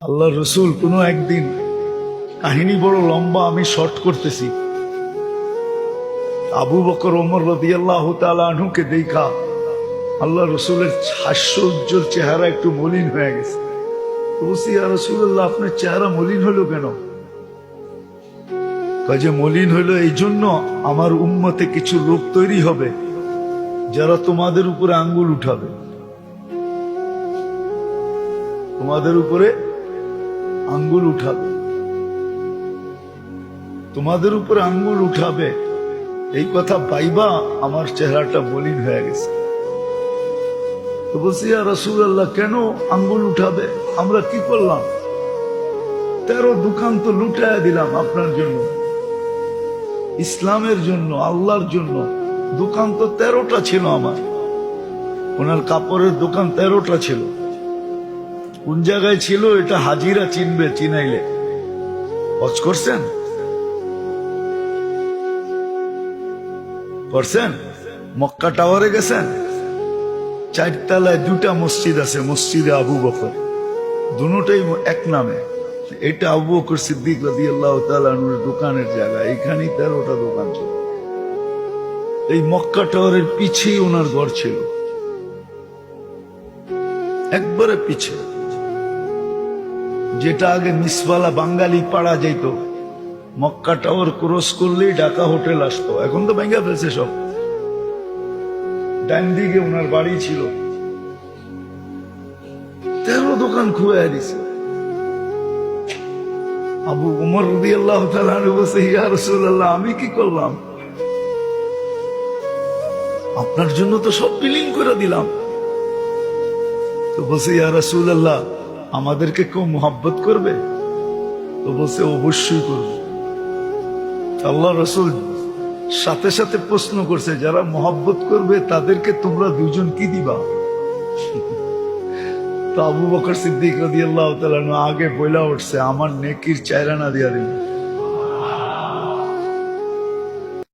আল্লাহ রসুল কোনো একদিন, কাহিনী বড় লম্বা, আমি শর্ট করতেছি। আবু বকর ওমর রাদিয়াল্লাহু তাআলা আনহুকে দেখা আল্লাহ রসুলের হাস্য উজ্জ্বল চেহারা একটু মলিন হয়ে গেছে। তো বলছি, ইয়া রাসূলুল্লাহ, আপনার চেহারা মলিন হলো কেন? কাজে মলিন হলো এই জন্য, আমার উম্মতে কিছু লোক তৈরি হবে যারা তোমাদের উপরে আঙ্গুল উঠাবে, তোমাদের উপরে আঙ্গুল উঠাবে, তোমাদের উপরে আঙ্গুল উঠাবে। এই কথা পাইবা আমার চেহারাটা মলিন হয়ে গেছে। তো বলছি, ইয়া রাসূলুল্লাহ, কেন আঙ্গুল উঠাবে? আমরা কি করলাম? 13 দোকান তো লুটায়া দিলাম আপনার জন্য, ইসলামের জন্য, আল্লাহর জন্য। দোকান তো 13টা ছিল আমার। ওনার কাপড়ের দোকান 13টা ছিল। কোন জায়গায় ছিল এটা হাজিরা চিনবে, চিনাইলে। হজ করছেন? করছেন? মক্কা টাওয়ারে গেছেন? 4 তলায় 2টা মসজিদ আছে, মসজিদে আবু বকর, দুটোই এক নামে। এটা আবু বকর সিদ্দিক রাদিয়াল্লাহু তাআলা আনহুর দোকানের জায়গা। এখানেই 13টা দোকান ছিল। এই মক্কা টাওয়ারের পিছেই ওনার ঘর ছিল, একবারে পিছে। যেটা আগে মিসওয়ালা বাঙালি পাড়া যেত, মক্কা টাওয়ার ক্রস করলেই ঢাকা হোটেল আসতো। এখন তো ভেঙে ফেলছে সব। ডান দিকে ওনার বাড়ি ছিল। 13 দোকান খুঁয়ে দিছে। আবু উমর রাদিয়াল্লাহু তাআলা আনহু বলছে, ইয়া রাসূলুল্লাহ, আমি কি করলাম? আপনার জন্য তো সব বিলীন করে দিলাম। তো বলছে, ইয়া রাসূলুল্লাহ, আমাদেরকে কেউ মোহাব্বত করবে? তো বলছে, অবশ্যই করবে। আল্লাহ রসুল সাথে সাথে প্রশ্ন করছে, যারা মোহাব্বত করবে তাদেরকে তোমরা দুজন কি দিবা? তো আবু বকর সিদ্দিক রাদিয়াল্লাহু তাআলা আগে বইলা উঠছে, আমার নেকির 4 আনা দিয়া দিল।